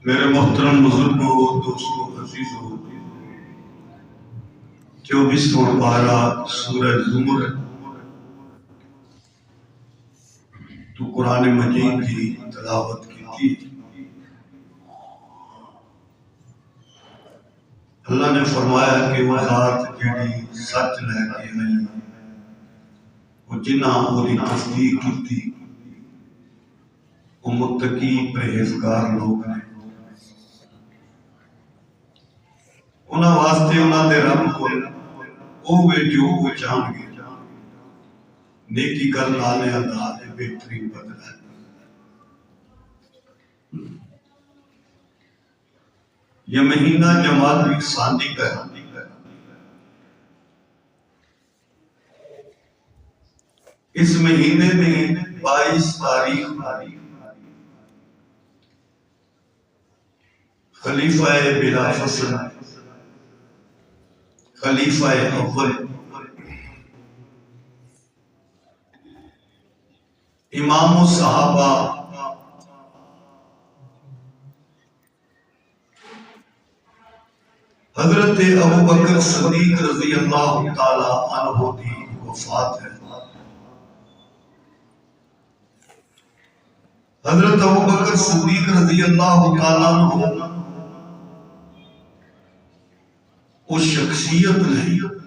میرے محترم بزرگوں، دوستوں، عزیزوں، 24واں پارہ سورہ زمر تو قرآن مجید کی تلاوت کی تھی۔ اللہ نے فرمایا کہ وہ ذات جڑی سچ لے کے آئی، وہ جنہاں وہی تصدیق کی تھی، وہ متقی پرہیزگار لوگ نے۔ انہاں واسطے انہاں دے رب کو اوے جو وہ جان گے، نیکی کرن والے دا بہترین بدلہ ہے۔ یہ مہینہ جماعت ثانی کا ہے۔ اس مہینے میں 22 تاریخ خلیفہ بلا فصل، خلیفہ اول، امام الصحابہ حضرت ابوبکر صدیق رضی اللہ تعالی عنہ کی وفات ہے۔ حضرت ابوبکر صدیق رضی اللہ تعالی عنہ اس شخصیت نہیں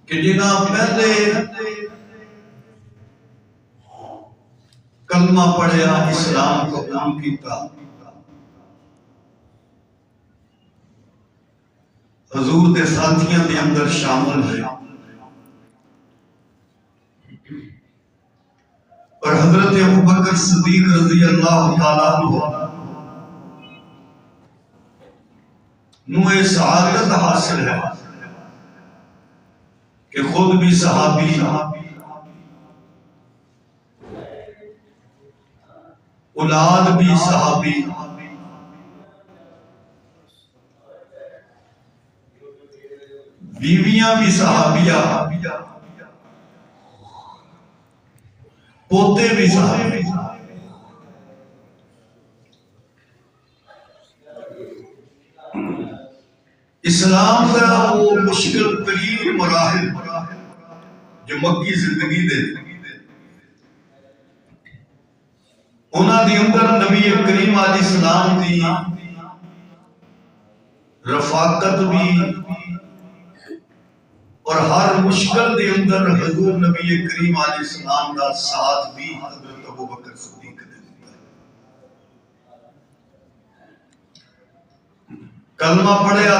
کہ جنہاں پہلے کلمہ پڑھیا، اسلام قبول کیتا، حضور دے ساتھیاں دے اندر شامل ہے، اور حضرت ابوبکر صدیق رضی اللہ تعالیٰ عنہ نوے سعادت حاصل ہے کہ خود بھی صحابی، اولاد بھی صحابی، بیویاں بھی صحابیہ، پوتے بھی صحابی۔ اسلام کا وہ مشکل ترین مراحل جو مکی زندگی دے انہاں دی اندر نبی کریم علیہ السلام دی رفاقت بھی، اور ہر مشکل دے اندر حضور نبی کریم علیہ السلام دا ساتھ بھی حضرت ابوبکر صدیق نے دیتا ہے۔ کلمہ پڑھیا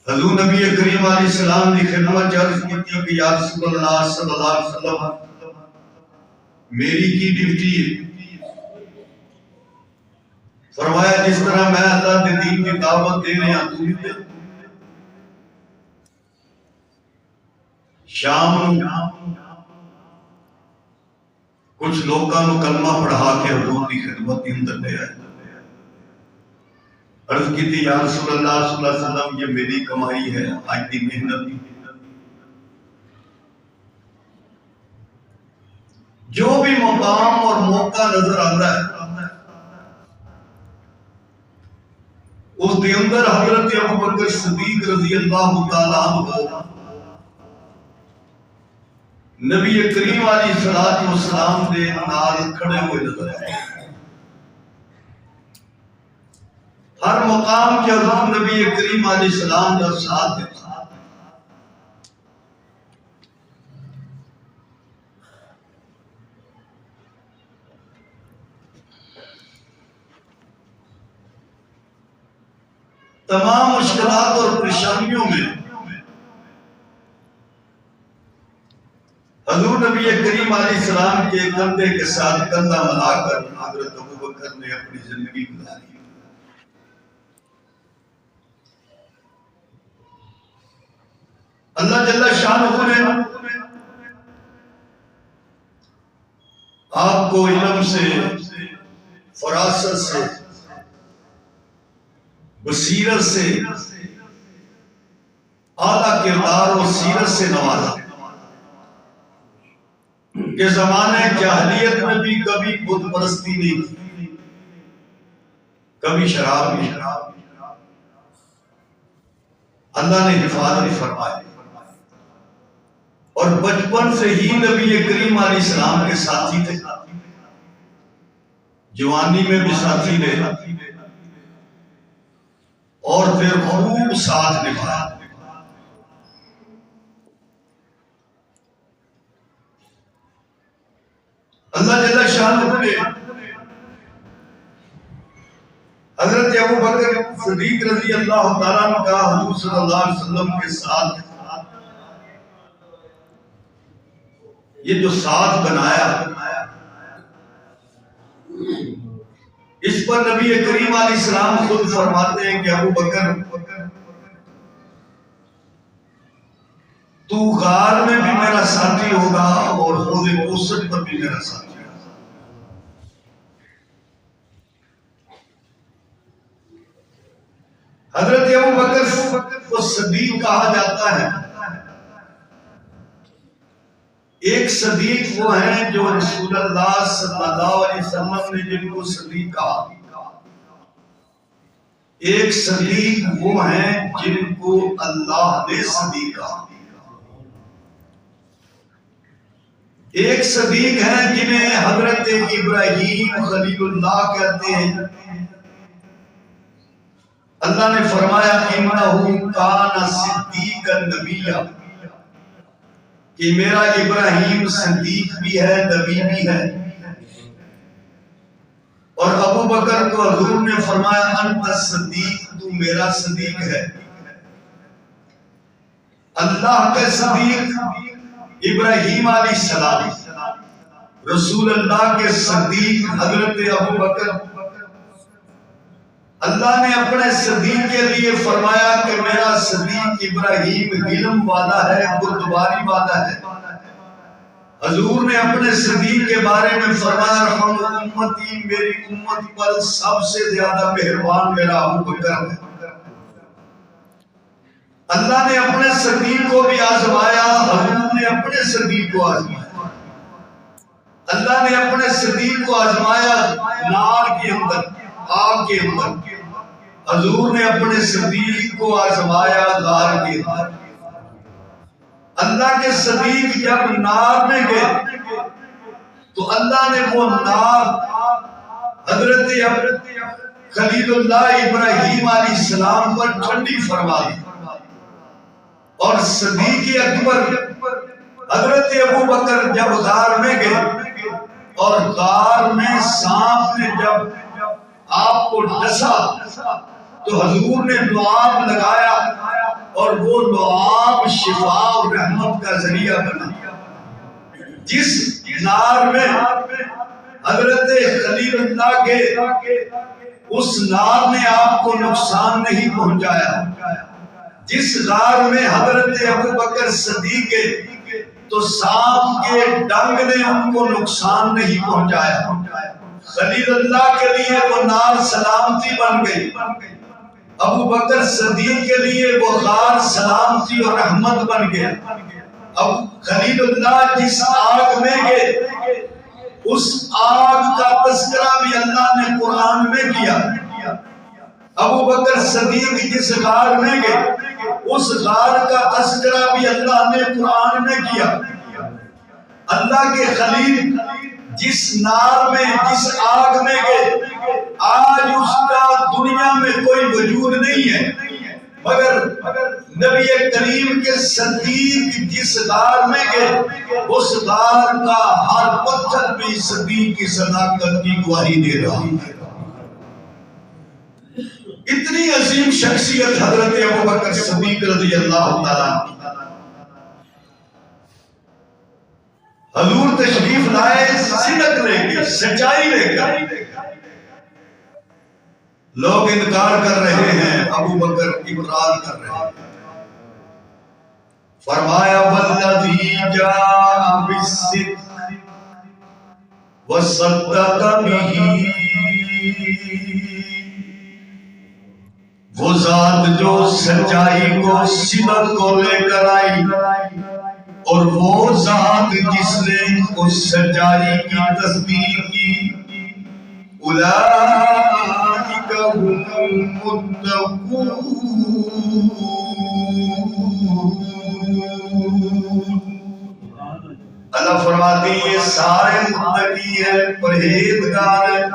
حضور نبی کریم علیہ السلام دی خدمت عرض کی تھی کہ یا رسول اللہ صلی اللہ علیہ وسلم میری کی ڈیوٹی ہے؟ فرمایا جس طرح میں اللہ دے دین کی دعوت دے رہے ہیں تو بھی دے۔ شام کچھ لوگاں نو کلمہ پڑھا کے حضور دی خدمت اندر لے آئے، عرض کی تھی یا رسول اللہ صلی اللہ علیہ وسلم یہ میری کمائی ہے، آج دی محنت، جو بھی مقام اور موقع نظر آتا ہے اس دے اندر حضرت ابوبکر صدیق رضی اللہ تعالیٰ عنہ نبی کریم علیہ السلام دے نال کھڑے ہوئے نظر آئے۔ ہر مقام کے حضور نبی کریم علیہ السلام کا ساتھ دیتا۔ تمام مشکلات اور پریشانیوں میں حضور نبی کریم علیہ السلام کے کندھے کے ساتھ کندھا ملا کر حضرت ابوبکر نے اپنی زندگی گزاری۔ اللہ جل شانہ نے آپ کو علم سے، فراست سے، بصیرت سے، اعلیٰ کردار اور سیرت سے نوازا۔ کہ زمانے جاہلیت میں بھی کبھی بت پرستی نہیں تھی، کبھی شراب نہیں، اللہ نے حفاظت فرمائی، اور بچپن سے ہی نبی کریم علیہ السلام کے ساتھی تھے، جوانی میں بھی ساتھی رہے، اور پھر خوب ساتھ نبھایا۔ اللہ جل شانہ نے حضرت ابو بکر صدیق رضی اللہ تعالیٰ عنہ کا حضور صلی اللہ علیہ وسلم کے ساتھ یہ جو ساتھ بنایا، اس پر نبی کریم علیہ السلام خود فرماتے ہیں کہ ابو بکر تو غار میں بھی میرا ساتھی ہوگا اور حوض کوثر پر بھی میرا ساتھی ہوگا۔ حضرت ابو بکر کو صدیق کہا جاتا ہے۔ ایک صدیق وہ ہیں جو رسول اللہ صلی اللہ علیہ وسلم نے جن کو صدیق کہا، ایک صدیق وہ ہیں جن کو اللہ نے صدیق کہا، ایک صدیق ہیں جنہیں حضرت ابراہیم خلیل اللہ کہتے ہیں۔ اللہ نے فرمایا انہ کان صدیقا نبیّا، کہ میرا ابراہیم صدیق بھی ہے، نبی بھی ہے۔ اور ابو بکر کو حضور نے فرمایا انت صدیق، تو میرا صدیق ہے۔ اللہ کے صدیق ابراہیم علیہ السلام، رسول اللہ کے صدیق حضرت ابو بکر۔ اللہ نے اپنے صدیق کے لیے فرمایا کہ میرا صدیق ابراہیم علم والا ہے، بردباری والا ہے۔ حضور نے اپنے صدیق کے بارے میں فرمایا رحم امتی، میری امت پر سب سے زیادہ مہربان میرا ابو بکر ہے۔ اللہ نے اپنے صدیق کو بھی آزمایا، حضور نے اپنے صدیق کو آزمایا۔ اللہ نے اپنے صدیق کو آزمایا نار کے اندر، آگ کے اندر، حضور نے اپنے صدیق کو آزمایا غار کے اندر۔ اللہ کے صدیق جب نار میں گئے تو اللہ نے وہ نار حضرت خلیل اللہ ابراہیم علیہ السلام پر ٹھنڈی فرما دی، اور صدیق اکبر حضرت ابو بکر جب غار میں گئے اور غار میں سانپ نے جب آپ کو ڈسا تو حضور نے لعاب لگایا، اور وہ لعاب شفا اور رحمت کا ذریعہ بنا۔ جس نار میں حضرت خلیل اللہ کے اس نار نے آپ کو نقصان نہیں پہنچایا، جس غار میں حضرت ابو بکر صدیق کے تو سانپ کے ڈنگ نے ان کو نقصان نہیں پہنچایا۔ خلیل اللہ کے لیے وہ نار سلامتی بن گئی، ابو بکر صدیق کے لیے وہ غار سلامتی اور رحمت بن گیا۔ اب خلیل اللہ جس آگ میں گئے اس آگ کا تذکرہ بھی اللہ نے قرآن میں کیا۔ ابو بکر صدیق جس غار میں گئے اس غار کا تذکرہ بھی اللہ نے قرآن میں کیا۔ اللہ کے خلیل جس نار میں، جس آگ میں گئے، آج اس کا دنیا میں کوئی وجود نہیں ہے، مگر نبی کریم کے صدیق جس غار میں گئے اس غار کا ہر پتھر بھی صدیق کی صداقت کی گواہی دے رہا ہے۔ اتنی عظیم شخصیت حضرت ابو بکر صدیق رضی اللہ تعالیٰ عنہ۔ حضور تشریف لائے صدق لے کے، سچائی لے کر، لوگ انکار کر رہے ہیں، ابو بکر اقرار کر رہے ہیں۔ فرمایا والذی جاء بالصدق وصدق بہ، وہ ذات جو سچائی کو، صدق کو لے کر آئی اور وہ ذات جس نے اس سچائی کی تصدیق کی اولئک هم المتقون۔ اللہ فرماتے ہیں یہ سارے متقی ہیں، پرہیزگار ہیں۔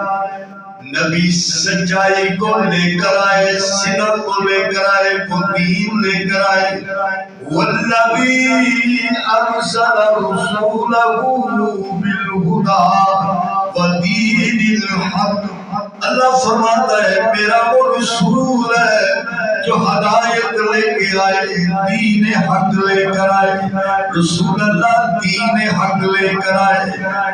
نبی سچائی کو لے کر آئے، صدق کو لے کر آئے، وہ دین لے کر آئے۔ والذی ارسل رسولہ بالہدی ودین الحق۔ اللہ فرماتا ہے میرا وہ رسول ہے جو ہدایت لے کے آئے، دین حق لے کر آئے۔ رسول اللہ دین حق لے کر آئے۔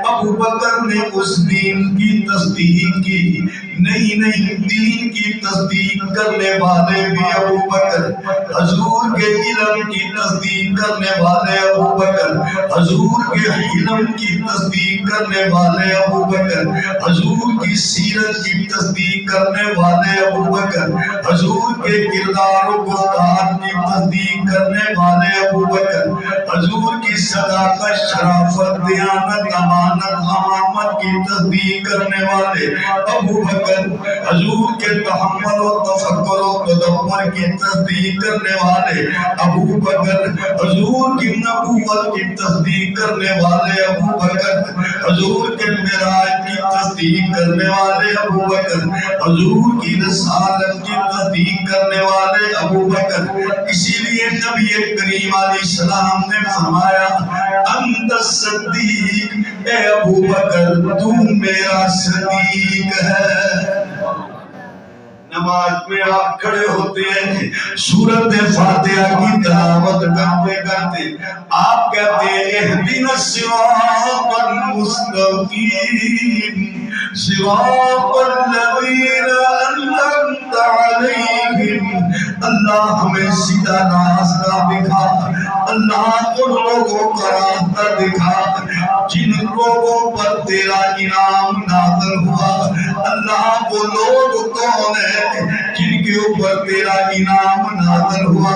ابو بکر نے اس دین کی تصدیق کی۔ نہیں دین کی تصدیق کرنے والے بھی ابو بکر، حضور کے علم کی تصدیق کرنے والے ابو بکر، حضور کے علم کی تصدیق کرنے والے ابو بکر، حضور کی سیرت کی تصدیق کرنے والے ابو بکر، حضور کے کردار و گفتار کی تصدیق کرنے والے ابو بکر، حضور کی صداقت، شرافت، دیانت، امانت، امامت کی تصدیق کرنے والے ابو بکر، حضور کے تحمل و تفکر و تدبر کی تصدیق کرنے والے ابو بکر، حضور کی نبوت کی تصدیق کرنے والے ابو بکر، حضور کے معراج کی تصدیق کرنے والے ابو بکر، حضور کی رسالت کی تصدیق کرنے والے ابو بکر۔ اسی لیے نبی کریم علیہ السلام نے فرمایا انت الصدیق، اے ابو بکر تو میرا صدیق ہے۔ نماز میں آپ کھڑے ہوتے ہیں، سورۃ فاتحہ کی تلاوت کرتے کرتے آپ کہتے ہیں اہدنا الصراط المستقیم صراط الذین انعمت علیہم۔ اللہ ہمیں سیدھا راستہ دکھا، اللہ ان لوگوں کا راستہ دکھا جن لوگوں پر تیرا انعام نازل ہوا۔ اللہ وہ لوگ کون ہیں جن کے اوپر تیرا انعام نازل ہوا؟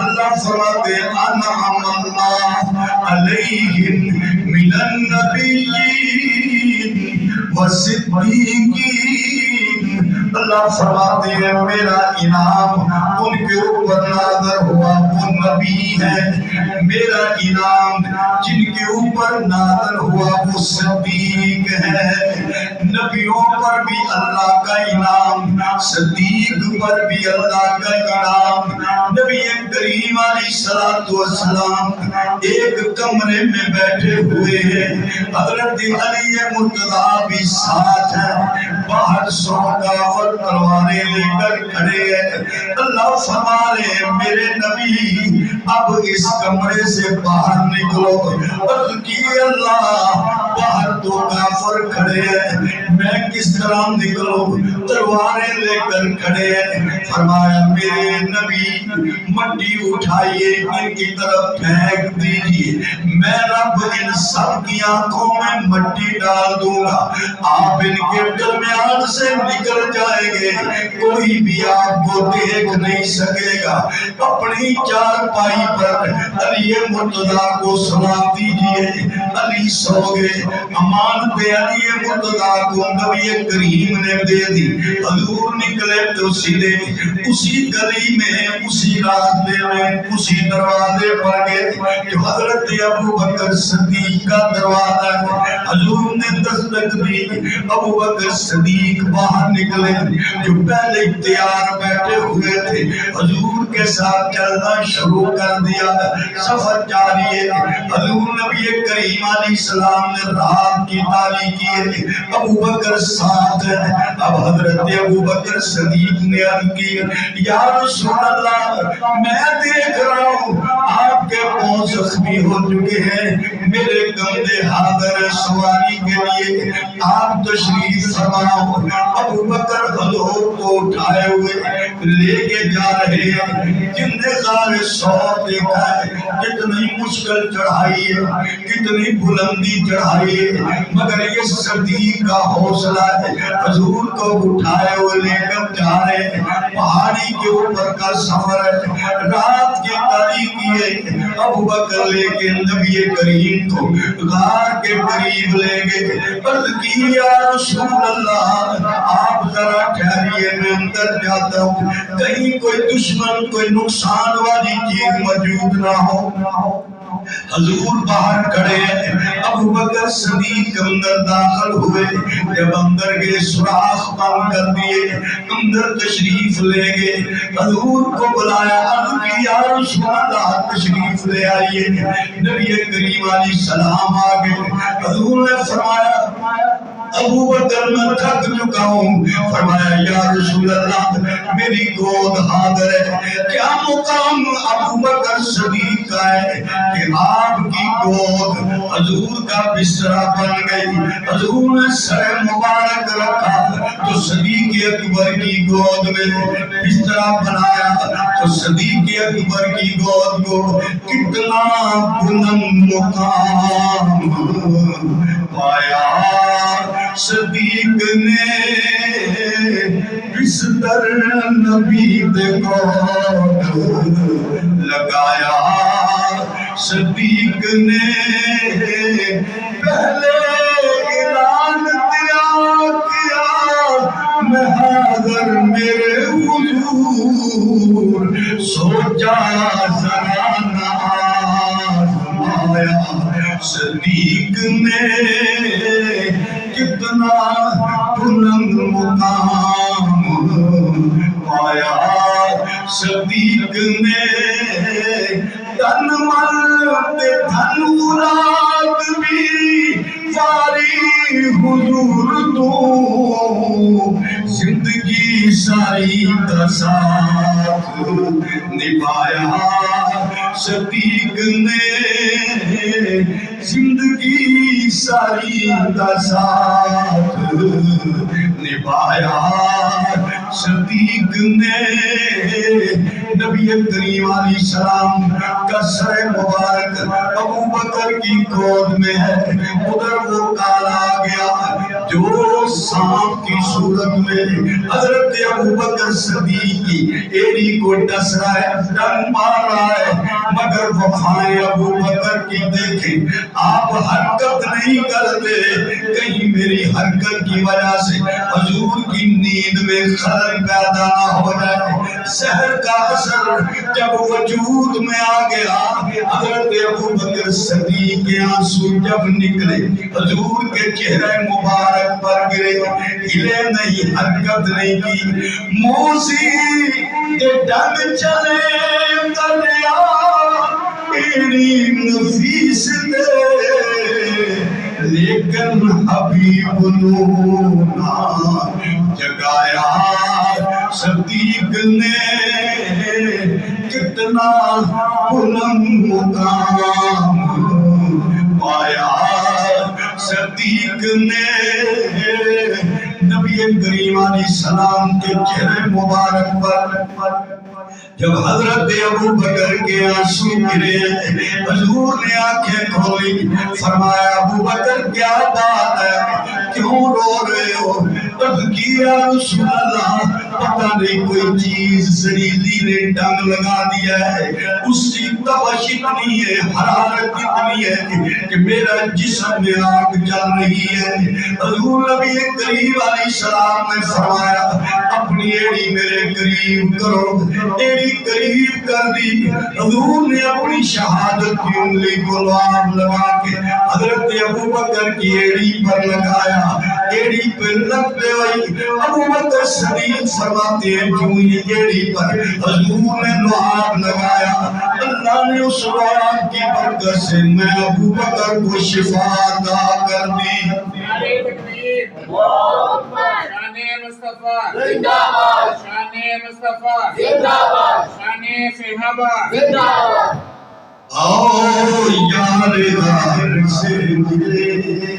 اللہ فرماتے انعم اللہ علیہم من النبیین والصدیقین۔ اللہ فرماتے ہیں میرا انعام ان کے اوپر نازل ہوا، وہ نبی ہے۔ میرا انعام جن کے اوپر نازل ہوا وہ صدیق ہے۔ نبیوں پر بھی اللہ کا انعام، صدیق پر بھی اللہ کا انعام۔ نبی کریم علیہ السلام ایک کمرے میں بیٹھے ہوئے ہیں، حضرت علی مرتضیٰ بھی ساتھ ہیں، باہر 100 کافر تلواریں لے کر کھڑے ہیں۔ اللہ فرما رہے ہیں میرے نبی اب اس کمرے سے باہر نکلو۔ عرض کی اللہ باہر 2 کافر کھڑے ہیں، میں کس طرح نکلوں؟ تلواریں لے کر کھڑے ہیں۔ فرمایا میرے نبی مٹی اٹھائیے ان کی طرف پھینک دیجئے، میں رب ان سب کی آنکھوں میں مٹی ڈال دوں گا، آپ ان کے درمیان سے نکل جائیں گے، کوئی بھی آپ کو دیکھ نہیں سکے گا۔ اپنی چارپائی پر علی مرتضیٰ کو سلا دیجئے۔ علی سو گئے، امانت علی مرتضیٰ کو نبی کریم نے دے دی۔ حضور نکلے تو سیدھے اسی گلی میں، اسی راستے میں، اسی دروازے پر گئے جو حضرت ابو بکر صدیق کا دروازہ ہے۔ حضور نے دستک دی، ابو بکر صدیق باہر نکلے جو پہلے تیار بیٹھے ہوئے تھے، حضور کے ساتھ چلنا شروع کر دیا، سفر جاری ہے۔ حضور نبی کریم علیہ السلام نے رات کی تاریکی ہے، ابو بکر ساتھ ہے۔ اب حضرت ابو بکر صدیق نے عرض کی یا رسول اللہ میں دیکھ رہا ہوں آپ کے پاؤں زخمی ہو چکے ہیں، میرے کندھے حاضر ہے سواری کے لیے، آپ تشریف فرماؤ۔ ابو بکر حضور کو اٹھائے ہوئے لے کے جا رہے ہیں۔ جن نے غار ثور دیکھا ہے کتنی مشکل چڑھائی ہے، کتنی بلندی چڑھائی ہے، مگر یہ صدیق کا حوصلہ ہے حضور کو اٹھائے وہ لے کر جا رہے ہیں پہاڑی کے اوپر کا سفر ہے رات کی تاریکی ہے ابو بکر لے کے نبی کریم کو غار کے قریب لے گئے عرض کی یا رسول اللہ آپ ذرا ٹھہریے میں اندر جاتا ہوں کہیں کوئی دشمن کوئی نقصان والی چیز موجود نہ ہو حضور باہر کھڑے ہیں ابو بکر صدیق اندر داخل ہوئے جب اندر گئے سوراخ بند کر دیے اندر تشریف لے گئے حضور کو بلایا عرض کی یا رسول اللہ تشریف لے آئیے نبی کریم علیہ السلام آگئے حضور نے فرمایا ابو بکر میں تھک چکا ہوں فرمایا یا رسول اللہ میری گود حاضر ہے کیا مقام ابو بکر صدیق کا ہے کہ آپ کی گود حضور کا بسترا بن گئی حضور نے سر مبارک رکھا تو صدیق اکبر کی گود میں بسترا بنایا تو صدیق اکبر کی گود کو کتنا بلند مقام پایا صدیق نے بستر نبی کو لگایا صدیق نے پہلے اعلان کیا میں حاضر میرے حضور سوچا ذرا نہ آزمایا صدیق نے کتنا بلند مقام پایا صدیق نے تن من دھن اولاد بھی ساری حضور تو زندگی ساری کا ساتھ نبھایا صدیق نے زندگی ساری کا ساتھ نبھایا صدیق نے نبی کریم علیہ السلام کا سر مبارک ابو بکر کی گود میں ہے ادھر وہ کالا آ گیا جو سانپ کی صورت میں حضرت ابو بکر صدیق کی ایڑی کو ڈس رہا ہے ڈنگ مار رہا ہے مگر وفائیں ابو بکر کی دیکھیں آپ حرکت نہیں کرتے کہیں میری حرکت کی وجہ سے حضور کی نیند میں خلل پیدا نہ ہو جائے سحر کا اثر جب وجود میں آ گیا حضرت ابو بکر صدیق کے آنسو جب نکلے حضور کے چہرے مبارک پر گرے ہلے نہیں حرکت نہیں کی موسی کے ڈنگ چلے دریا ایڑی نفیس دے لیکن حبیب نونا جگایا صدیق نے کتنا بلند مقام پایا صدیق نے نبی کریم علیہ السلام کے چہرے مبارک پر جب حضرت ابو بکر کے آنسو گرے حضور نے آنکھیں کھولی فرمایا ابو بکر کیا بات ہے کیوں رو رہے ہو عرض کی یا رسول اللہ پتہ نہیں کوئی چیز زریلی نے ڈنگ لگا دیا ہے اس کی تپش اتنی ہے حرارت اتنی ہے کہ میرا جسم میں آگ جل رہی ہے حضور نبی کریم علیہ السلام نے فرمایا اپنی ایڑی میرے قریب کرو ایڑی قریب کر دی حضور نے اپنی شہادت کی انگلی کو لعاب لگا کے حضرت ابو بکر کی ایڑی پر لگایا ایڑی پر لگتے ہوئی ابو بکر صدیق فرماتے ہیں کیوں یہ ایڑی پر حضور نے لعاب لگایا اللہ نے اس لعاب کی برکت سے میں ابو بکر کو شفا عطا کر دی شان مصطفیٰ زندہ باد شان مصطفیٰ زندہ باد شان صحابہ زندہ باد آؤ یار غار سے ملے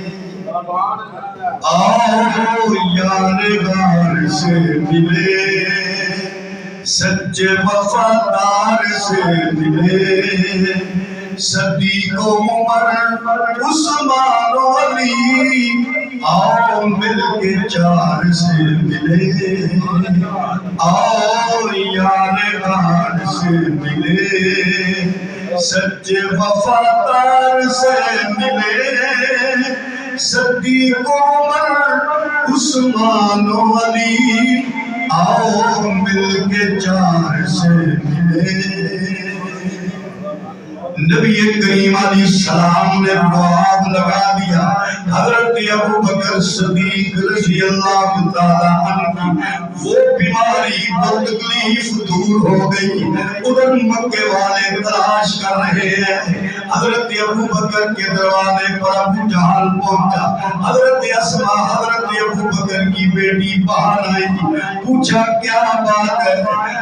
آؤ یار غار سے ملے سچے وفادار سے ملے صدیق و عمر عثمان و علی آؤ مل کے چار سے ملے، آؤ یار غار سے ملے، سچے وفادار سے ملے، صدیق عمر عثمان و علی، آؤ مل کے چار سے ملے۔ نبی کریم علیہ السلام نے باب لگا دیا، حضرت ابو بکر صدیق رضی اللہ تعالیٰ عنہ وہ بیماری وہ تکلیف دور ہو گئی۔ ادھر مکے والے تلاش کر رہے ہیں، حضرت ابو بکر کے دروازے پر ابو جہل پہنچا، حضرت اسماء حضرت ابو بکر کی بیٹی باہر آئی، پوچھا کیا بات ہے؟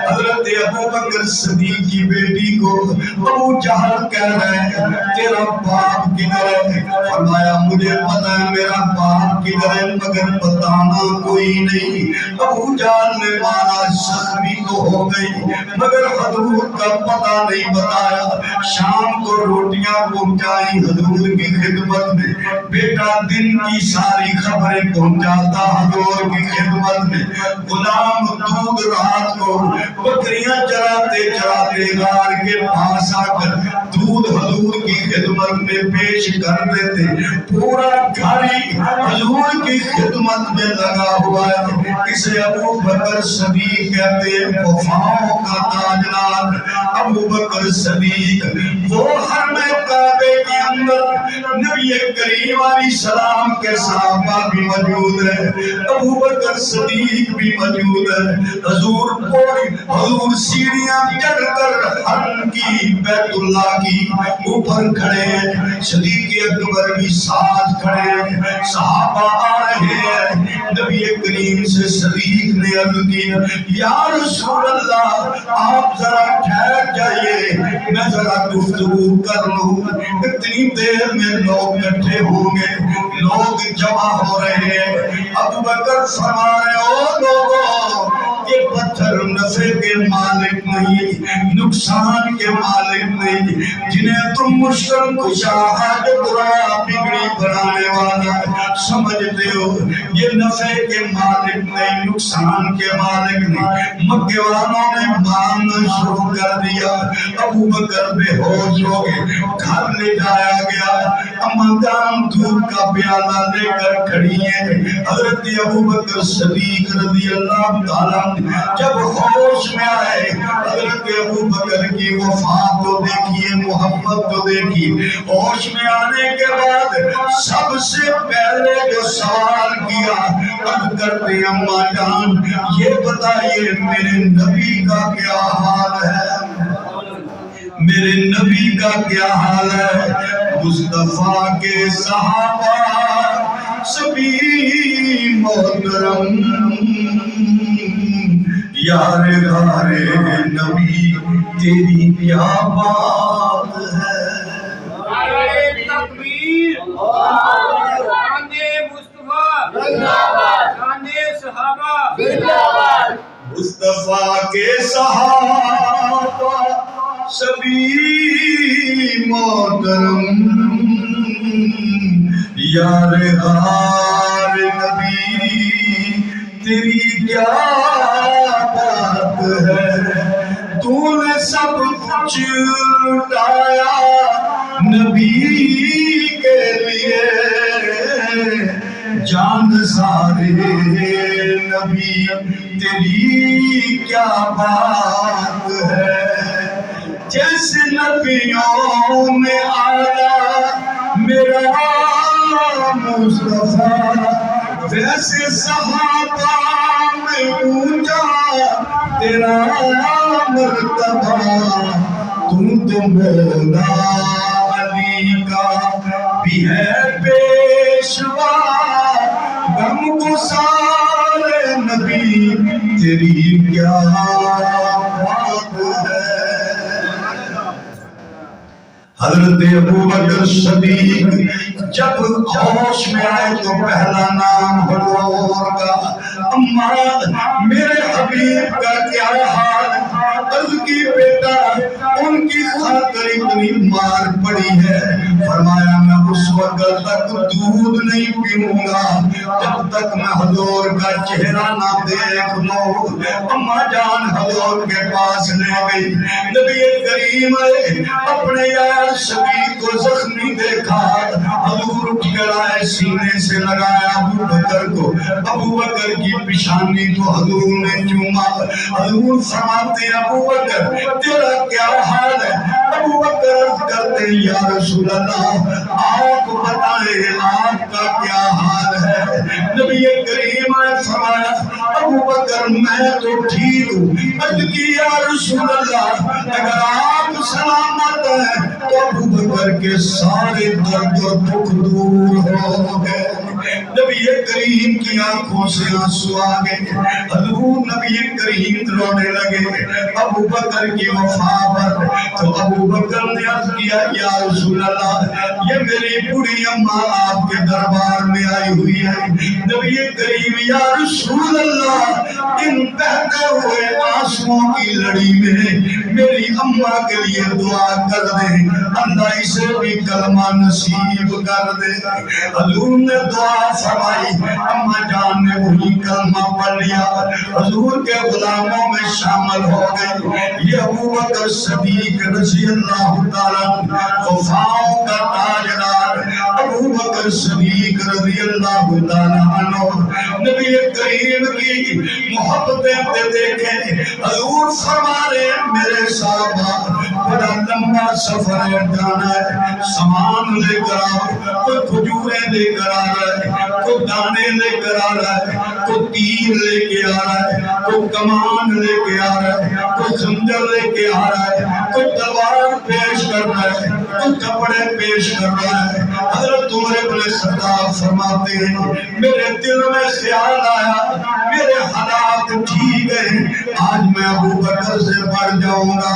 حضرت ابو بکر صدیق کی بیٹی کو ابو جہل کہہ رہے ہیں تیرا باپ کدھر ہے؟ فرمایا مجھے پتا ہے میرا باپ کدھر ہے مگر بتانا کوئی نہیں۔ ابو جہل نے مانا زخمی تو ہو گئی مگر حضور کا پتہ نہیں بتایا۔ شام کو روٹیاں پہنچائی حضور کی خدمت میں، بیٹا دن کی ساری خبریں پہنچاتا حضور کی خدمت میں، غلام دودھ رات کو بکریاں چراتے چراتے غار کے پاس آ کر دودھ حضور کی خدمت میں پیش کر دیتے، پورا گھر حضور کی خدمت میں لگا ہوا ہے۔ اسے ابو بکر صدیق کہتے ہیں، وفاؤں کا تاجدار ابو بکر صدیق۔ وہ حرم کعبے کے اندر نبی کریم علیہ السلام کے صحابہ بھی موجود ہیں، ابو بکر صدیق بھی موجود ہے۔ حضور سیڑھیاں چڑھ کر حرم کی بیت اللہ کی اوپر کھڑے ہیں، صدیق اکبر بھی ساتھ کھڑے ہیں، صحابہ آ رہے ہیں۔ نبی کریم سے صدیق نے عرض کی یا رسول اللہ آپ ذرا ٹھہر جائیے میں ذرا گفتگو کر لوں۔ اتنی دیر میں لوگ اکٹھے ہوں گے، لوگ جمع ہو رہے ہیں۔ ابو بکر فرما رہے او لوگوں یہ پتھر نفع کے مالک نہیں، نقصان کے مالک نہیں، جنہیں تم مشکل کشا حاجت روا بگڑی بنانے والا سمجھتے ہو، یہ نفع کے مالک نہیں، نقصان کے مالک نہیں۔ مکے والوں نے مارنا شروع کر دیا، ابو بکر بے ہوش ہو گئے، گھر لے جایا گیا۔ اما جان دودھ کا پیالہ لے کر کھڑی ہے، حضرت ابو بکر صدیق رضی اللہ تعالیٰ جب ہوش میں آئے، حضرت ابو بکر کی وفات تو دیکھیے، محبت تو دیکھیے۔ ہوش میں آنے کے بعد سب سے پہلے جو سوال کیا، اب کرتے اما جان یہ بتائیے میرے نبی کا کیا حال ہے، میرے نبی کا کیا حال ہے؟ مصطفیٰ کے صحابہ سبھی محترم، یار غار نبی تیری کیا بات ہے؟ نعرہ تکبیر، شان مصطفیٰ زندہ باد، شان صحابہ زندہ باد۔ مصطفیٰ کے صحابہ سبھی محترم، یار غار نبی تیری کیا بات ہے؟ تو نے سب کچھ لٹایا نبی کے لیے، جان سارے نبی تیری کیا بات ہے؟ جیسے نبیوں میں آیا میرا مصطفیٰ، ویسے صحابہ میں اونچا تیرا مرتبہ، تو مولا علی کا بھی ہے پیشوا، غم گسار نبی تیری کیا بات ہے؟ حضرت ابو بکر صدیق جب ہوش میں آئے تو پہلا نام حضور کا، اما میرے حبیب کا کیا حال؟ عرض کی بیٹا ان کی خاطر اتنی مار پڑی ہے، فرمایا میں اس وقت تک دودھ نہیں پیوں گا جب تک میں حضور کا چہرہ نہ دیکھ لوں۔ اماں جان حضور کے پاس لے گئی، نبی کریم اپنے یار شبیب کو زخمی دیکھا، حضور اٹھ کر آئے، سینے سے لگایا ابو بکر کو، ابو بکر کی پیشانی کو حضور نے چوما۔ حضور فرماتے ہیں ابو بکر تیرا کیا حال ہے؟ ابو بکر عرض کرتے ہیں یا رسول اللہ آپ بتائیں آپ کا کیا حال ہے؟ نبی کریم نے فرمایا ابو بکر میں تو ٹھیک ہوں۔ عرض کی یا رسول اللہ اگر آپ سلامت ہیں تو ابو بکر کے سارے درد و دکھ دور ہو گئے۔ نبی کریم کی آنکھوں سے آنسو آ گئے، حضور نبی کریم رونے لگے ابو بکر کی وفا پر۔ تو ابو بکر نے عرض کیا یا رسول اللہ یہ میری بڑی اماں آپ کے دربار میں آئی ہوئی ہے۔ نبی کریم یا رسول اللہ ان بہتے ہوئے آنسوؤں کی لڑی میں میری اماں کے لیے دعا کر دیں، اللہ اسے بھی کلمہ نصیب کر دے۔ حضور نے دعا فرمائی، اماں جان نے وہی کلمہ پڑھ لیا، حضور کے غلاموں میں شامل ہو گئی۔ یہ ابو بکر صدیق رضی اللہ تعالیٰ وفاؤں کا تاجدار ابو بکر صدیق رضی اللہ تعالیٰ عنہ نبی کریم کی محبتیں دیکھیں۔ حضور فرما رہے میرے صحابہ بڑا لمبا سفر ہے، جانا ہے، سامان لے کر آؤ، کوئی کھجوریں لے کر آ رہا ہے، کوئی دانے لے کر آ رہا ہے، کوئی تیر لے کے آ رہا ہے، کوئی کمان لے کے آ رہا ہے، کوئی خنجر لے کے آ رہا ہے، کوئی تلوار پیش کر رہا ہے، کوئی کپڑے پیش کر رہا ہے۔ حضرت عمر بن خطاب فرماتے ہیں میرے دل میں خیال آیا میرے حالات ٹھیک ہیں، آج میں ابو بکر سے بڑھ جاؤں گا،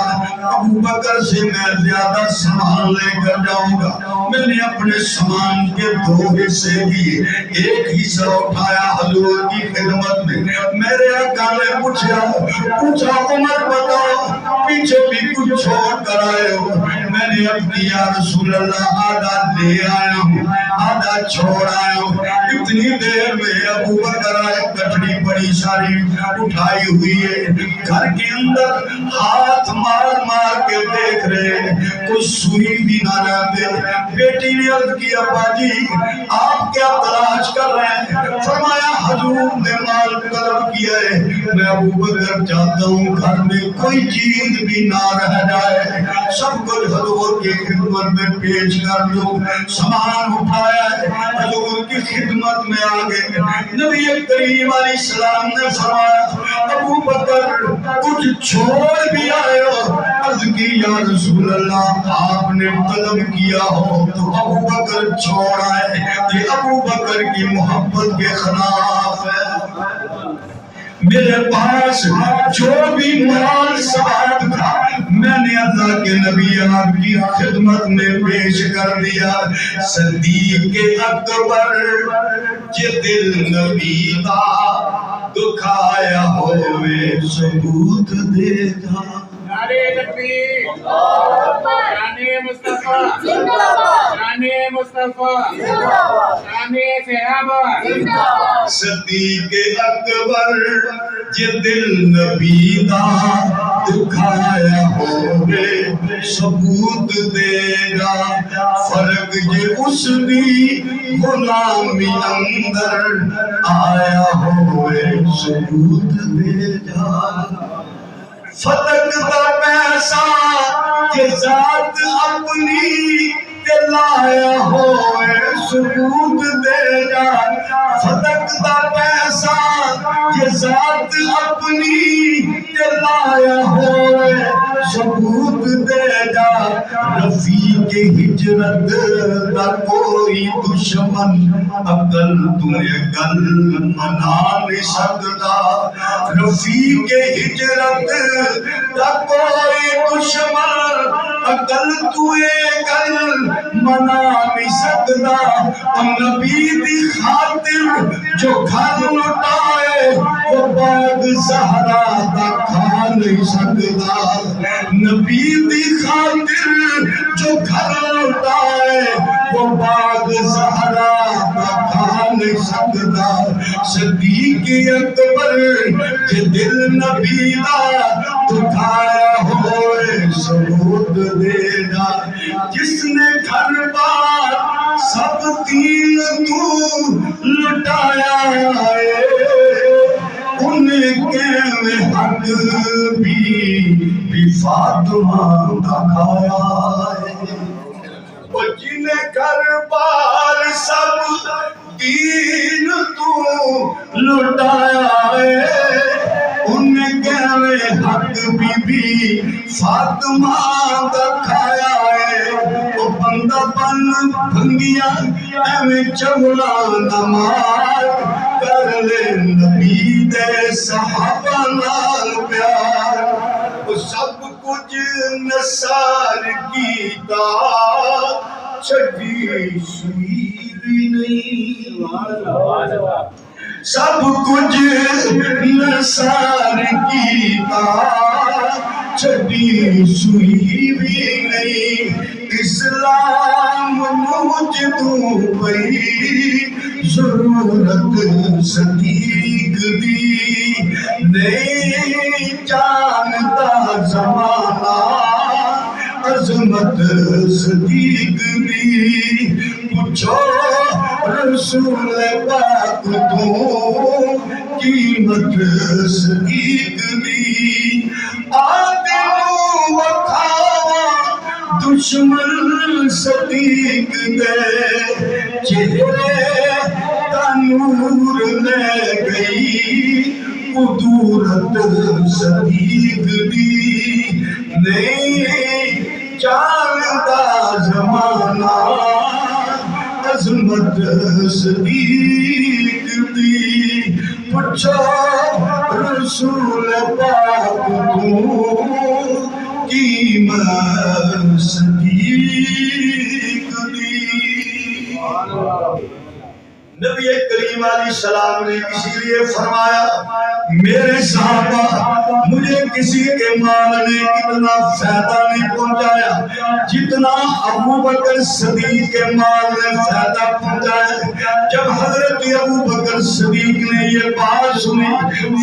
ابو بکر سے میں زیادہ سامان لے کر جاؤں گا۔ میں نے اپنے سامان کے 2 حصے دیے، ایک حصہ اٹھایا حضور کی خدمت میں۔ میرے آقا نے پوچھا عمر بتاؤ پیچھے بھی کچھ چھوڑ کر آئے ہو؟ میں نے اپنی یا رسول اللہ آدھا لے آیا ہوں آدھا چھوڑ آیا ہوں۔ اتنی دیر میں ابو بکر آئے، کٹڑی بڑی ساری اٹھائی ہوئی ہے، گھر کے اندر ہاتھ مار مار کے دیکھ رہے، کوئی سوئی بھی نہ رہتے۔ بیٹی نے عرض کی ابا جی آپ کیا تلاش کر رہے ہیں؟ فرمایا حضور نے مال طلب کیا ہے، میں ابو بکر چاہتا ہوں گھر میں کوئی چیز بھی نہ رہ جائے، سب کچھ حضور کی خدمت میں پیش کر دوں۔ سامان اٹھایا ہے، حضور کی خدمت میں آ گئے۔ نبی کریم علیہ السلام نے فرمایا ابو بکر کچھ چھوڑ بھی آئے ہو؟ عرض کی یا رسول اللہ آپ نے طلب کیا ہو تو ابو بکر چھوڑ آئے، یہ ابو بکر کی محبت کے خلاف ہے۔ میرے پاس جو بھی مال ثواب تھا میں نے اللہ کے نبی آپ کی خدمت میں پیش کر دیا۔ صدیق اکبر جے دل نبی دا دکھایا ہوئے ثبوت دے گا۔ نعرہ تکبیر، شان مصطفیٰ، شان مصطفیٰ، شان صحابہ۔ صدیق اکبر جے دل نبی دا دکھایا ہوئے ثبوت دے گا، فرق جے اس دی غلامی اندر آیا ہوئے ثبوت دے گا۔ فتق دا پیسہ کہ ذات اپنی لایا ہوئے ثبوت دے جا، فتق دا پیسہ کہ ذات اپنی لایا ہوئے ثبوت دے جا۔ رفیق ہجرت دا کوئی دشمن عقل تمہیں گل منا نہیں سکتا، رفیق ہجرت دا کوئی دشمن عقل تمہیں گل منا نہیں سکتا۔ نبی دی خاطر جو گھر لٹائے وہ باغ زہرا دا کھا نہیں سکتا، نبی دی خاطر جو گھر لوٹائے وہ باغ زہرا نہ کھا نہیں سکتا صدیق اکبر کے دل نبی دا دکھایا ہوئے ثبوت دینا جس نے گھر بار سب دین تو لٹایا ہے ان کے حق بھی فاطمہ کا کھایا ہے اور جنہیں گھر بار سب دین تو لٹایا ہے ان کے حق بھی فاطمہ کا کھایا ہے وہ بندہ بن بھنگیا ایویں چولا نمار کر لے نبی دے صحابہ نال پیار وہ سب کچھ نثار کیتا چھڈی سوئی بھی نہیں سب کچھ نثار کیتا چھڈی سوئی بھی نہیں اسلام نو جدوں پئی ضرورت صدیق دی نہیں جانتا زمانہ عظمت صدیق دی پوچھو رسول پاک تو قیمت صدیق دی آتے نو وکھاوا دشمن صدیق دے چہرے کا نور لے گئی قدورت صدیق دی نہیں جانتا زمانہ عظمت صدیق دی پوچھو رسول پاک تو قیمت صدیق دی نبی کریم علیہ السلام نے اسی لیے فرمایا میرے صحابہ مجھے کسی کے مال نے اتنا فائدہ نہیں پہنچایا جتنا ابو بکر صدیق کے مال نے فائدہ پہنچایا جب حضرت ابو بکر صدیق نے یہ بات سنی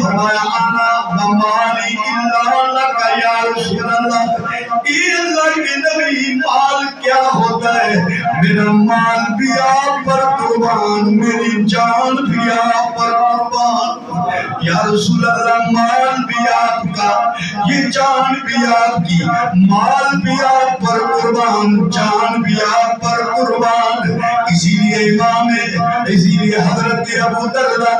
فرمایا انا ومالی الا لک یا رسول اللہ اے اللہ کے نبی مال کیا ہوتا ہے میرا مال بھی آپ پر قربان میری جان بھی آپ پر قربان یا رسول اللہ مال بھی آپ کا یہ جان بھی آپ کی مال بھی آپ پر قربان جان بھی آپ پر قربان اسی لیے امام اسی لیے حضرت ابو دردہ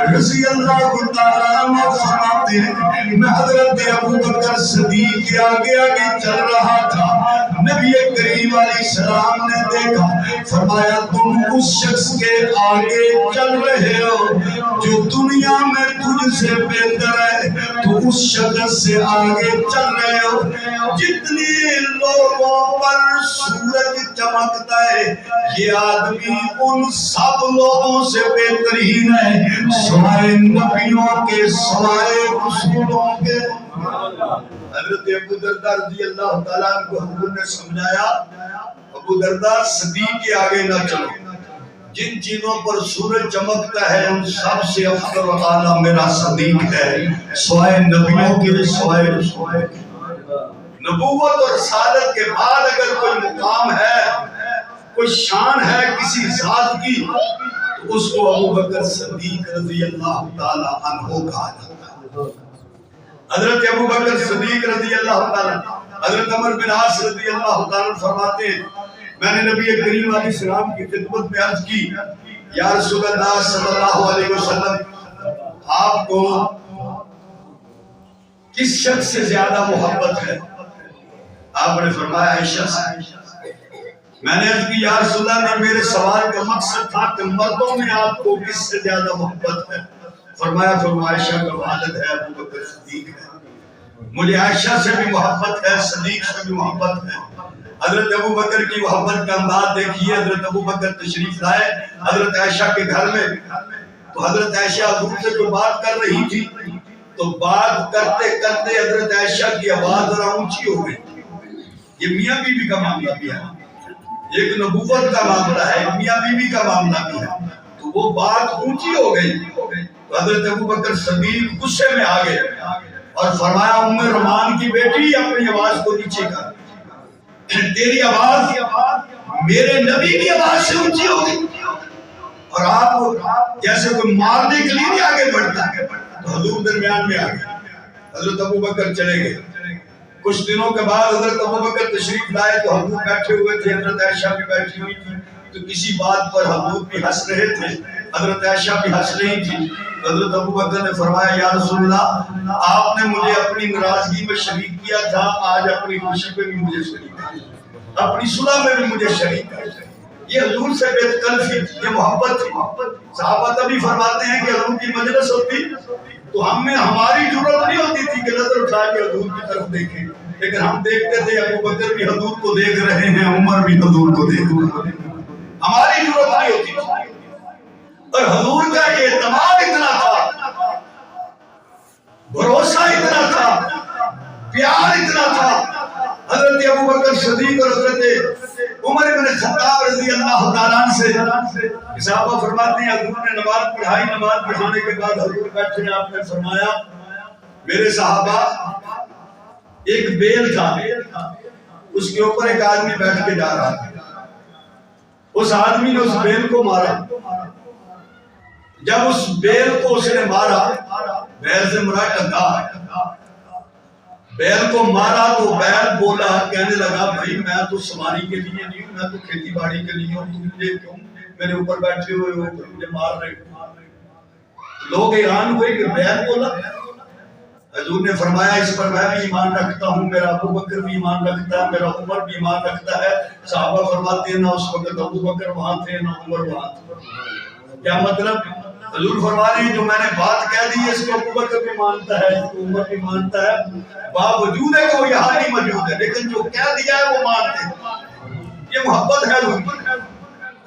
رضی اللہ تعالیٰ عنہ فرماتے ہیں میں حضرت ابو بکر صدیق کے آگے آگے چل رہا تھا نبی کریم علیہ السلام نے دیکھا فرمایا تم اس شخص کے آگے چل رہے ہو جو دنیا میں تجھ سے بہتر ہے تو اس شخص سے آگے چل رہے ہو جتنے لوگوں پر سورج چمکتا ہے یہ آدمی ان سب لوگوں سے بہترین ہے سوائے نبیوں کے سوائے رسولوں کے حضرت ابو دردہ رضی اللہ تعالیٰ کو حضور نے سمجھایا ابو دردہ صدیق کے آگے نہ چلو جن چیزوں پر سورج چمکتا ہے ان سب سے افضل و اعلیٰ میرا صدیق ہے سوائے نبیوں کے سوائے رسولوں کے نبوت اور رسالت کے بعد اگر کوئی مقام ہے کوئی شان ہے کسی ذات کی تو اس کو ابو بکر صدیق رضی اللہ تعالیٰ عنہ کہا جاتا ہے حضرت ابو بکر صدیق رضی اللہ تعالیٰ حضرت عمر بن عاص رضی اللہ تعالیٰ فرماتے ہیں میں نے نبی کریم علیہ السلام کی خدمت میں عرض کی یا رسول اللہ صلی اللہ علیہ وسلم آپ کو کس شخص سے زیادہ محبت ہے آپ نے فرمایا عائشہ سے میں نے عرض کی یا رسول اللہ نے میرے سوال کا مقصد تھا کہ مردوں میں آپ کو کس سے زیادہ محبت ہے فرمایا عائشہ کا والد ہے ابو بکر صدیق ہے مجھے عائشہ سے بھی محبت ہے صدیق سے بھی محبت ہے حضرت ابو بکر کی محبت کا انداز دیکھیے حضرت ابو بکر تشریف لائے حضرت عائشہ کے گھر میں تو حضرت عائشہ حضور سے کوئی بات کر رہی تھی تو بات کرتے کرتے حضرت عائشہ کی آواز ذرا اونچی ہو گئی یہ میاں بیوی کا معاملہ بھی ہے، ایک نبوت کا معاملہ ہے، میاں بیوی کا معاملہ بھی ہے، تو وہ بات اونچی ہو گئی تو حضرت ابوبکر صدیق غصے میں آ گئے اور فرمایا ام رومان کی بیٹی اپنی آواز کو نیچے کر، تیری آواز میرے نبی کی آواز سے اونچی ہو گئی اور آپ جیسے کوئی مارنے کے لیے نہیں آگے بڑھتا تو حضور درمیان میں آ گئے۔ حضرت ابوبکر چلے گئے، کچھ دنوں کے بعد حضرت ابوبکر تشریف لائے تو حضور بیٹھے ہوئے تھے، حضرت عائشہ بھی بیٹھی ہوئی تھی، تو کسی بات پر حضور بھی ہنس رہے تھے، حضرت عائشہ بھی ہنس رہی تھی۔ حضرت ابوبکر نے فرمایا یا رسول اللہ آپ نے مجھے اپنی ناراضگی میں شریک کیا تھا، آج اپنی خوشی پہ بھی مجھے شریک ہے، اپنی صلح میں بھی مجھے شریک ہے۔ یہ حضور سے بے تکلفی تھی، یہ محبت تھی۔ صحابہ تبھی فرماتے ہیں کہ حضور کی مجلس ہوتی تو ہماری ضرورت نہیں ہوتی تھی کہ نظر اٹھا کے حضور کی طرف دیکھیں، لیکن ہم دیکھتے تھے ابوبکر بھی حضور کو دیکھ رہے ہیں، عمر بھی حضور کو دیکھ رہے ہیں، ہماری ضرورت نہیں ہوتی تھی۔ اور حضور کا یہ اعتماد اتنا تھا، بھروسہ اتنا تھا، پیار اتنا تھا، حضرت ابوبکر صدیق اور حضرت عمر بن خطاب رضی اللہ تعالیٰ عنہ سے صحابہ فرماتے ہیں حضور نے نماز پڑھائی، نماز پڑھانے کے بعد حضور بیٹھے، آپ نے فرمایا میرے صحابہ ایک بیل تھا، اس کے اوپر ایک آدمی بیٹھ کے جا رہا تھا، اس آدمی نے اس بیل کو مارا، جب اس بیل کو اس نے مارا، بیل سے مراد ٹنگا، بیل کو مارا تو بیل بولا، کہنے لگا بھائی میں تو سواری کے لیے نہیں ہوں، میں تو کھیتی باڑی کے لیے ہوں، تم مجھے کیوں میرے اوپر بیٹھے ہوئے ہو، مجھے مار رہے ہو؟ لوگ حیران ہوئے کہ بیل بولا۔ حضور نے فرمایا اس پر میں بھی ایمان رکھتا ہوں، میرا ابوبکر بھی ایمان رکھتا ہے، میرا عمر بھی ایمان رکھتا ہے۔ صحابہ فرماتے ہیں نہ اس وقت ابوبکر وہاں تھے نہ عمر وہاں تھے۔ کیا مطلب؟ حضور فرما رہے ہیں جو میں نے بات کہہ دی ہے اس کو ابوبکر بھی مانتا ہے، اس کو عمر بھی مانتا ہے، باوجود ہے کہ وہ یہاں نہیں موجود ہے، لیکن جو کہہ دیا ہے وہ مانتے ہیں۔ یہ محبت ہے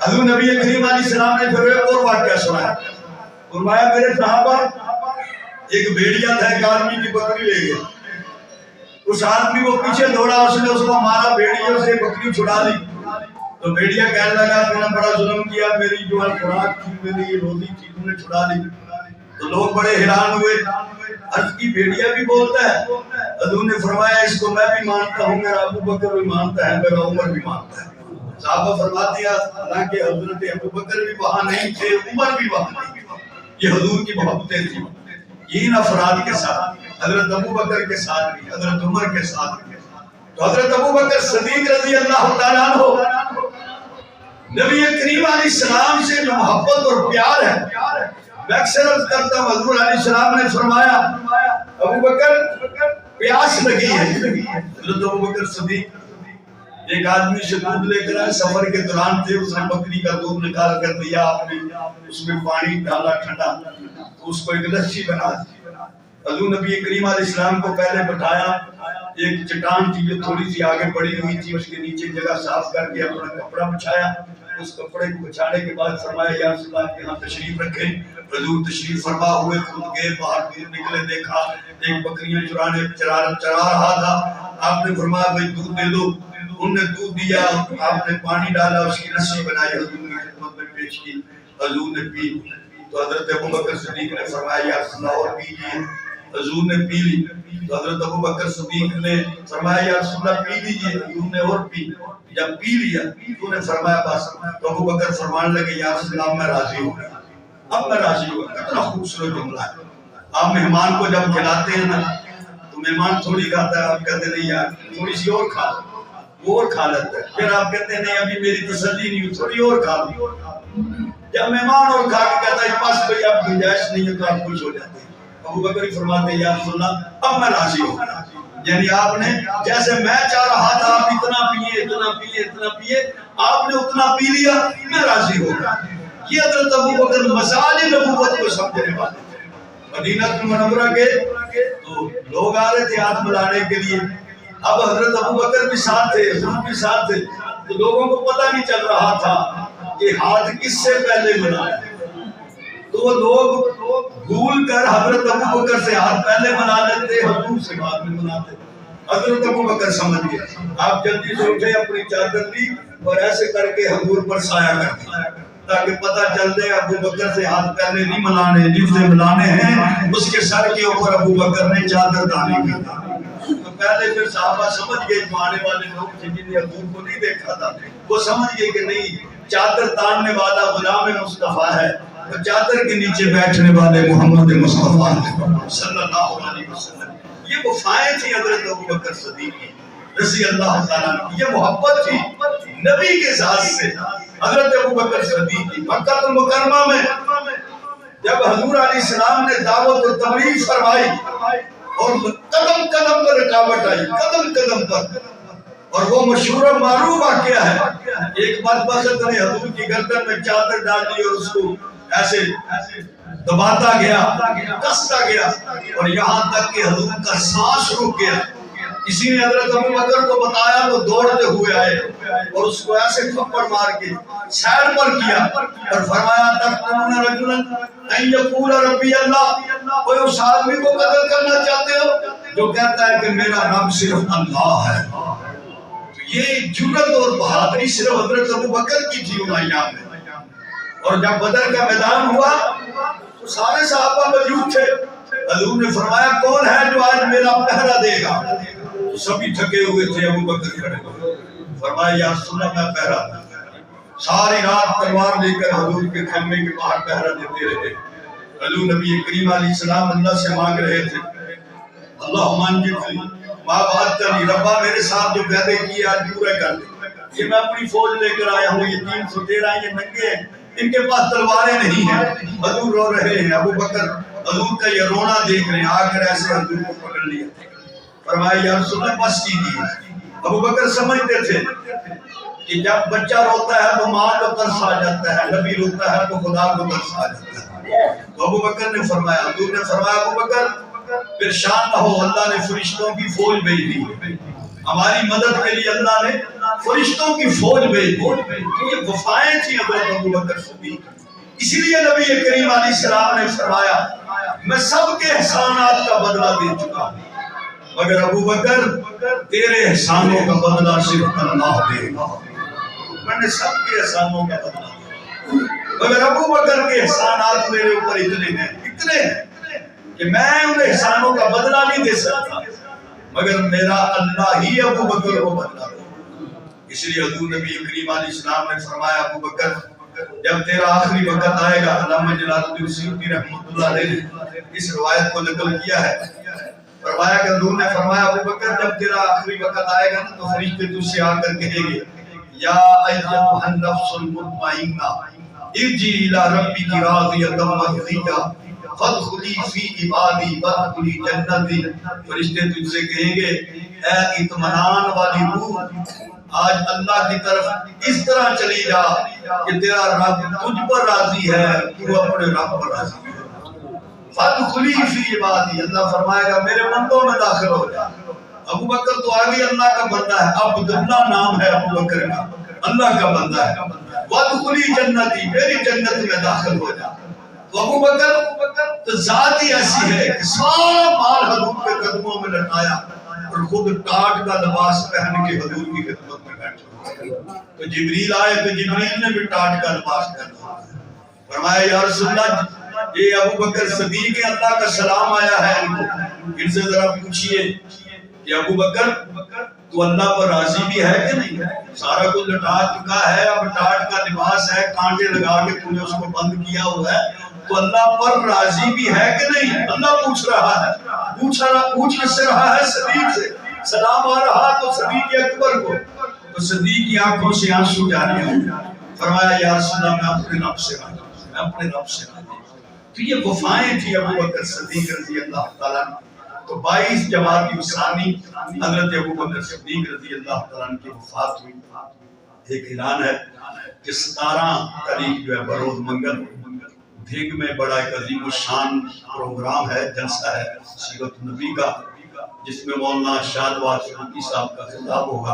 حضور نبی کریم علیہ السلام نے پھر ایک اور واقعہ سنایا، فرمایا میرے صحابہ ایک بھیڑیا تھا، ایک آدمی کی بکری لے گیا، اس آدمی کو پیچھے دوڑا، اس نے اس کو مارا، بھیڑیوں سے بکری چھڑا لی، تو بھیڑیا کہنے لگا تو نے بڑا ظلم کیا، میری جو خوراک تھی، میری یہ روزی تھی، تم نے چھڑا لی۔ تو لوگ بڑے حیران ہوئے، عرض کی بھیڑیا بھی بولتا ہے؟ حضور نے فرمایا اس کو میں بھی مانتا ہوں، میرا ابوبکر بھی مانتا ہے، میرا عمر بھی مانتا ہے۔ صحابہ فرماتے ہیں حالانکہ حضرت ابوبکر بھی وہاں نہیں تھے، عمر بھی وہاں نہیں تھے، یہ حضور کی محبتیں تھیں، ان افراد کے ساتھ، حضرت ابوبکر کے ساتھ بھی، حضرت عمر کے ساتھ بھی۔ تو حضرت ابوبکر صدیق رضی اللہ تعالیٰ عنہ نبی کریم علیہ السلام سے جو محبت اور پیار ہے، میں اکثر عرض کرتا ہوں حضور علیہ السلام نے فرمایا ابوبکر پیاس لگی ہے۔ حضرت ابوبکر صدیق ایک آدمی سے دودھ لے کر آئے، سفر کے دوران تھے، اس نے بکری کا دودھ نکال کر دیا، آپ نے اس میں پانی ڈالا ٹھنڈا، تو اس کو ایک لسی بنا دی۔ حضور نبی کریم علیہ السلام کو پہلے بٹھایا، ایک چٹان تھی جو تھوڑی سی آگے پڑی ہوئی تھی، اس کے نیچے جگہ صاف کر کے اپنا کپڑا بچھایا، اس کپڑے کو بچھانے کے بعد فرمایا یا رسول اللہ یہاں تشریف رکھیں۔ حضور تشریف فرما ہوئے، خود گئے باہر، دودھ نکلے، دیکھا ایک بکریاں چرا رہا تھا، آپ نے فرمایا بھائی دودھ دے دو، انہوں نے دودھ دیا، آپ نے پانی ڈالا، اس کی لسی بنائی، حضور کی خدمت میں پیش کی، حضور نے پی۔ تو حضرت ابوبکر صدیق نے فرمایا یا رسول اللہ اور پیجیے، حضور نے پی لی۔ تو حضرت ابوبکر صدیق نے فرمایا یا رسول اللہ پی لیجیے، حضور نے اور پی، جب پی لیا تو نے فرمایا بس، تو ابوبکر فرمانے لگے یا رسول اللہ میں راضی ہوں، اب میں راضی ہوں۔ کتنا خوبصورت جملہ ہے۔ آپ مہمان کو جب کھلاتے ہیں نا تو مہمان تھوڑی کھاتا ہے، آپ کہتے نہیں یار تھوڑی سی اور کھا، وہ اور کھا لیتا ہے، پھر آپ کہتے ہیں نہیں ابھی میری تسلی نہیں ہوئی، تھوڑی اور کھا لو۔ جب مہمان اور کھا کے کہتا ہے بس بھئی اب گنجائش نہیں ہے تو آپ خوش ہو جاتے ہیں۔ ابوبکر فرماتے ہیں یا رسول اللہ اب میں راضی ہوں، یعنی آپ نے جیسے میں چاہ رہا تھا آپ اتنا پیئے اتنا پیئے اتنا پیئے، آپ نے اتنا پی لیا، میں راضی ہوں۔ یہ حضرت ابوبکر مزاج نبوت کو سمجھنے والے تھے۔ مدینہ المنورہ کے تو لوگ آ رہے تھے ہاتھ ملانے کے لیے، اب حضرت ابوبکر بھی ساتھ تھے، حضور بھی ساتھ تھے، تو لوگوں کو پتہ نہیں چل رہا تھا کہ ہاتھ کس سے پہلے ملایا، تو وہ لوگ بھول کر حضرت ابوبکر سے ہاتھ پہلے ملا لیتے، حضور سے بعد میں ملاتے۔ حضرت ابو بکر سمجھ گئے، آپ جلدی سے اٹھے، اپنی چادر لی اور ایسے کر کے حضور پر سایہ کر دیا تاکہ پتہ چل جائے ابو بکر سے ہاتھ پہلے نہیں ملانے، جس سے ملانے ہیں اس کے سر کے اوپر ابو بکر نے چادر ڈالی کی۔ تو پہلے پھر صحابہ سمجھ گئے، آنے والے لوگ جن نے حضور کو نہیں دیکھا تھا وہ سمجھ گئے کہ نہیں، چادر تاننے والا غلام مصطفیٰ ہے، اور چادر کے نیچے بیٹھنے والے محمد مصطفیٰ صلی اللہ علیہ وسلم۔ یہ وفائیں تھی حضرت ابو بکر صدیق کی رضی اللہ تعالیٰ عنہ، یہ محبت تھی نبی کے ذات سے حضرت ابو بکر صدیق کی۔ مکہ المکرمہ میں جب حضور علیہ السلام نے دعوت و تبلیغ فرمائی اور قدم قدم پر رکاوٹ آئی، قدم قدم پر، اور وہ مشہور و معروف واقعہ ہے، ایک بدبخت نے حضور کی گردن میں چادر ڈال دی اور اس کو ایسے دباتا گیا، کستا گیا، اور یہاں تک کہ حضور کا سانس رک گیا۔ کسی نے حضرت ابو بکر کو بتایا تو دوڑتے ہوئے آئے اور اس کو ایسے تھپڑ مار کے سائڈ پر کیا اور فرمایا تقتلون رجلا ان یقول ربی اللہ، کوئی اس آدمی کو قتل کرنا چاہتے ہو جو کہتا ہے کہ میرا رب صرف اللہ ہے۔ تو یہ جرأت اور بہادری صرف حضرت ابو بکر کی تھی ان ایام میں۔ اور جب بدر کا میدان ہوا تو سارے صحابہ موجود تھے، حضور نے فرمایا کون ہے جو آج میرا پہرا دے گا؟ سبھی تھکے ہوئے تھے، ابو بکر کھڑے ہوئے، فرمایا یا رسول اللہ میں پہرا دوں۔ ساری رات تلوار لے کر حضور کے خیمے کے باہر پہرا دیتے رہے۔ حضور نبی کریم علیہ السلام اللہ سے مانگ رہے تھے، اللہم انجزنی ما وعدتنی، ربا میرے ساتھ جو وعدے کیے آج پورے کر دے۔ یہ میں اپنی فوج لے کر آیا ہوں، یہ 313 یہ ننگے ہیں، ان کے پاس تلواریں نہیں ہیں۔ حضور رو رہے ہیں، ابو بکر حضور کا یہ رونا دیکھ رہے ہیں، آ کر ایسے حضور کو پکڑ لیا، فرمایا یا رسول اللہ بس کیجیے۔ ابو بکر سمجھتے تھے کہ جب بچہ روتا ہے تو ماں کو ترس آ جاتا ہے، نبی روتا ہے تو خدا کو ترس آ جاتا ہے۔ تو ابو بکر نے فرمایا، حضور نے فرمایا ابو بکر پریشان نہ ہو، اللہ نے فرشتوں کی فوج بھیج دی، ہماری مدد کے لیے اللہ نے فرشتوں کی فوج بھیج دی۔ یہ وفائیں تھی حضرت ابو بکر صدیق۔ اسی لیے نبی کریم علیہ السلام نے فرمایا میں سب کے احسانات کا بدلہ دے چکا ہوں، مگر ابو بکر تیرے احسانوں کا بدلہ صرف اللہ دے گا۔ میں نے سب کے احسانوں کا بدلہ دیا، مگر ابو بکر کے احسانات میرے اوپر اتنے ہیں کہ میں ان احسانوں کا بدلہ نہیں دے سکتا، مگر میرا اللہ ہی ابو بکر کو بدلہ دے۔ اس لیے حضور نبی کریم علیہ السلام نے فرمایا ابو بکر جب تیرا آخری وقت آئے گا، علامہ جلال الدین سیوطی رحمۃ اللہ علیہ نے اس روایت کو نقل کیا ہے، فرمایا کہ حضور نے فرمایا ابو بکر جب تیرا آخری وقت آئے گا تو فرشتے تجھ سے آ کر کہیں گے یا ایتھا النفس المطمئنہ ارجعی الی ربک راضیۃ مرضیہ فادخلی فی عبادی وادخلی جنتی۔ فرشتے تجھ سے کہیں گے اے اطمینان والی روح، آج اللہ کی طرف اس طرح چلی جا کہ تیرا رب تجھ پر راضی ہے، تو اپنے رب پر راضی ہے۔ فادخلی فی عبادی، اللہ فرمائے گا میرے بندوں میں داخل ہو جا۔ ابو بکر تو آگے اللہ کا بندہ ہے، عبداللہ نام ہے ابو بکر کا، اللہ کا بندہ ہے۔ وادخلی جنتی، میری جنت میں داخل ہو جا۔ تو ابو بکر تو ذات ہی ایسی ہے کہ سارا مال حضور کے قدموں میں لٹایا اور خود ٹاٹ کا لباس پہن کے حضور کی خدمت میں بیٹھا۔ تو جبریل آئے تو جبریل نے بھی ٹاٹ کا لباس پہنا، فرمایا یا رسول اللہ یہ ابو بکر صدیق ہے، اللہ کا سلام آیا ہے ان کو، ان سے ذرا پوچھئے کہ ابو بکر تو اللہ پر راضی بھی ہے کہ نہیں؟ سارا کچھ لٹا چکا ہے، اب ٹاٹ کا لباس ہے، کانٹے لگا کے تم نے اس کو بند کیا ہوا ہے، تو اللہ پر راضی بھی ہے کہ نہیں؟ اللہ پوچھ رہا ہے، پوچھ سے رہا ہے صدیق سے، سلام آ رہا تو صدیق اکبر کو، تو صدیق کی آنکھوں سے آنسو جاری ہیں، فرمایا یا رسول اللہ میں اپنے رب سے راضی ہوں، میں اپنے رب سے راضی ہوں۔ تو یہ وفائیں تھی ابو بکر صدیق رضی اللہ تعالیٰ عنہ۔ تو 22 جمادی الثانی حضرت ابو بکر صدیق رضی اللہ تعالیٰ عنہ کی وفات ہوئی۔ ایک اعلان ہے کہ 17 تاریخ جو ہے بروز منگل بھیگ میں بڑا ایک عظیم الشان پروگرام ہے، جلسہ ہے سیرت النبی کا، جس میں مولانا شاد واسطی صاحب کا خطاب ہوگا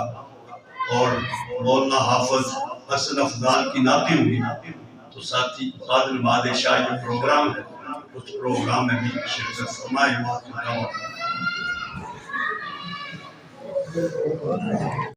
اور مولانا حافظ حسن افضال کی نعتیں ہوگی۔ تو ساتھی بعد الماد شاہ جو پروگرام ہے اس پروگرام میں بھی شرکت فرمائے۔